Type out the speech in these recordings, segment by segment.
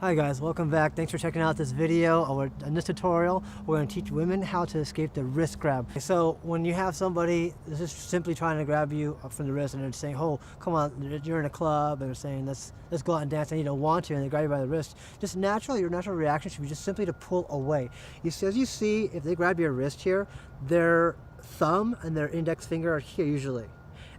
Hi guys, welcome back. Thanks for checking out this video. In this tutorial, we're going to teach women how to escape the wrist grab. So when you have somebody that's just simply trying to grab you up from the wrist and they're saying, oh, come on, you're in a club, and they're saying, let's go out and dance, and you don't want to, and they grab you by the wrist, just naturally, your natural reaction should be just simply to pull away. As you see, if they grab your wrist here, their thumb and their index finger are here usually.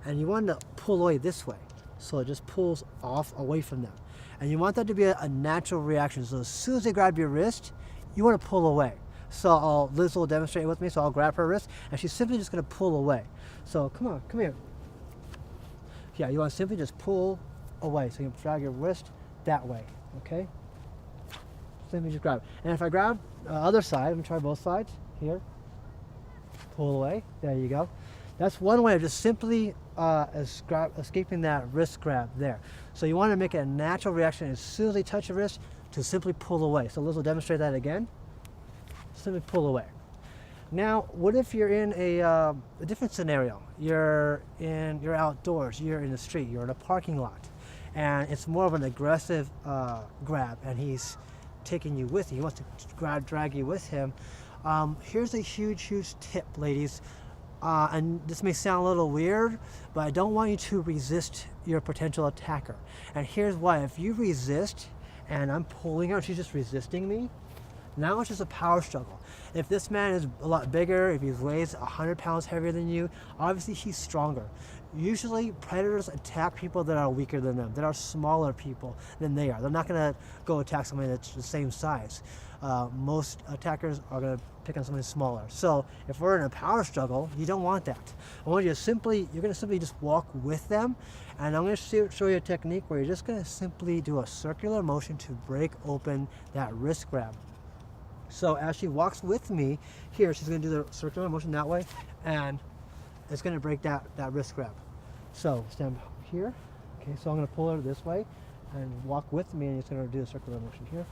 And you want to pull away this way. So it just pulls off away from them. And you want that to be a natural reaction. So as soon as they grab your wrist, you want to pull away. So Liz will demonstrate with me. So I'll grab her wrist, and she's simply just going to pull away. So come on, come here. Yeah, you want to simply just pull away. So you can drag your wrist that way, okay? Simply just grab. And if I grab the other side, let me try both sides. Here, pull away. There you go. That's one way of just simply escaping that wrist grab there. So you want to make it a natural reaction as soon as they touch your wrist to simply pull away. So Liz will demonstrate that again. Simply pull away. Now, what if you're in a different scenario? You're outdoors, you're in the street, you're in a parking lot, and it's more of an aggressive grab, and he's taking you with you. He wants to drag you with him. Here's a huge tip, ladies. And this may sound a little weird, but I don't want you to resist your potential attacker. And here's why. If you resist and I'm pulling her and she's just resisting me, now it's just a power struggle. If this man is a lot bigger, if he weighs 100 pounds heavier than you, obviously he's stronger. Usually predators attack people that are weaker than them, that are smaller people than they are. They're not going to go attack somebody that's the same size. Most attackers are going to pick on something smaller. So if we're in a power struggle, you don't want that. I want you to you're going to simply just walk with them, and I'm going to show you a technique where you're just going to simply do a circular motion to break open that wrist grab. So as she walks with me here, she's going to do the circular motion that way, and it's going to break that wrist grab. So stand here. Okay, so I'm going to pull her this way and walk with me, and it's going to do a circular motion here.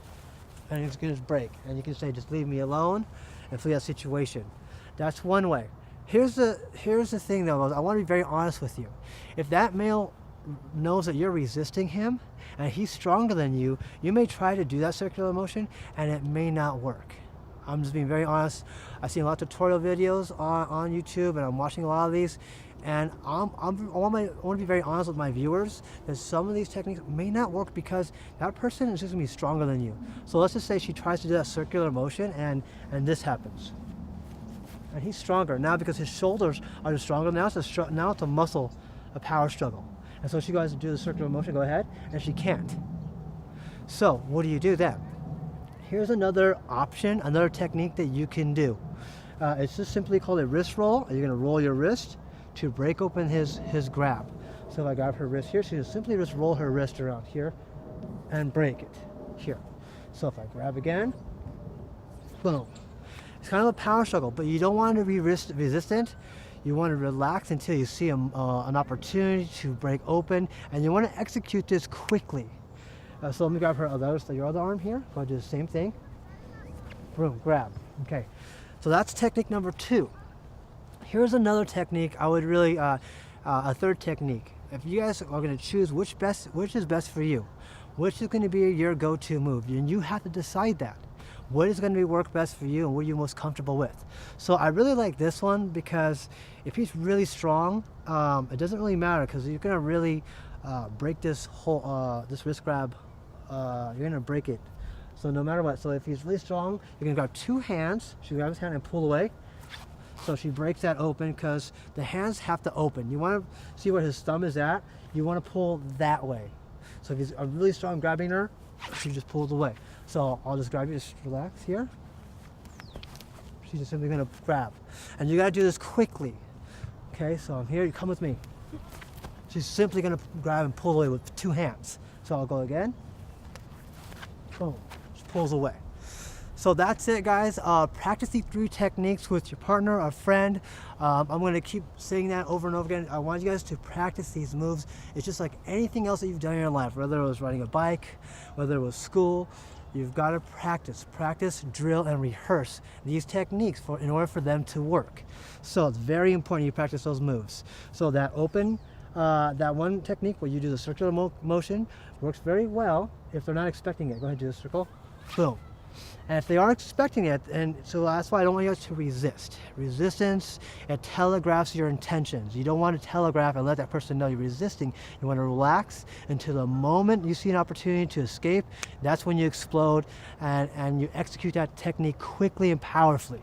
And it's going to break. And you can say, just leave me alone and flee that situation. That's one way. Here's the thing though, I want to be very honest with you. If that male knows that you're resisting him and he's stronger than you, you may try to do that circular motion and it may not work. I'm just being very honest. I've seen a lot of tutorial videos on YouTube, and I'm watching a lot of these, and I want to be very honest with my viewers that some of these techniques may not work because that person is just going to be stronger than you. So let's just say she tries to do that circular motion and this happens. And he's stronger now because his shoulders are just stronger. Now it's a muscle, a power struggle. And so she goes to do the circular motion, go ahead, and she can't. So what do you do then? Here's another option, another technique that you can do. It's just simply called a wrist roll. You're going to roll your wrist to break open his grab. So if I grab her wrist here, she just simply just roll her wrist around here and break it here. So if I grab again, boom. It's kind of a power struggle, but you don't want to be resistant. You want to relax until you see an opportunity to break open, and you want to execute this quickly. So let me grab your other arm here. Go do the same thing. Boom, grab. Okay. So that's technique number 2. Here's another technique. I would really, a third technique. If you guys are going to choose which is best for you, which is going to be your go-to move, and you have to decide that. What is going to work best for you and what you're most comfortable with. So I really like this one because if he's really strong, it doesn't really matter because you're going to really break this this wrist grab. You're going to break it. So no matter what. So if he's really strong, you're going to grab 2 hands. She grabs his hand and pull away. So she breaks that open because the hands have to open. You want to see where his thumb is at. You want to pull that way. So if he's really strong grabbing her, she just pulls away. So I'll just grab you, just relax here. She's just simply going to grab. And you got to do this quickly. Okay, so I'm here, you come with me. She's simply going to grab and pull away with 2 hands. So I'll go again. Boom, she pulls away. So that's it, guys. Practice these 3 techniques with your partner or friend. I'm going to keep saying that over and over again. I want you guys to practice these moves. It's just like anything else that you've done in your life, whether it was riding a bike, whether it was school. You've got to practice, drill, and rehearse these techniques in order for them to work. So it's very important you practice those moves. So that open that one technique where you do the circular motion works very well if they're not expecting it. Go ahead and do the circle. Boom. And if they are expecting it, and so that's why I don't want you to resist. Resistance, it telegraphs your intentions. You don't want to telegraph and let that person know you're resisting. You want to relax until the moment you see an opportunity to escape. That's when you explode and you execute that technique quickly and powerfully.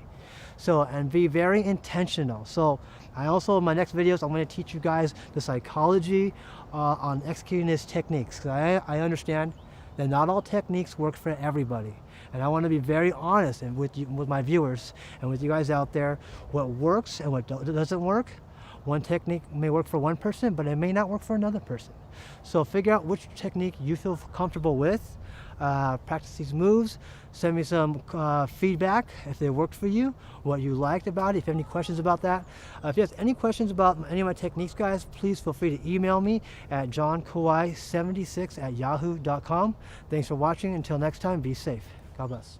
So, and be very intentional. So I also, in my next videos, I'm going to teach you guys the psychology on executing these techniques. Because I understand that not all techniques work for everybody. And I want to be very honest and with my viewers and with you guys out there, what works and what doesn't work. One technique may work for one person, but it may not work for another person. So figure out which technique you feel comfortable with. Practice these moves. Send me some feedback if they worked for you, what you liked about it, if you have any questions about that. If you have any questions about any of my techniques, guys, please feel free to email me at johnkuwae76@yahoo.com. Thanks for watching. Until next time, be safe. God bless.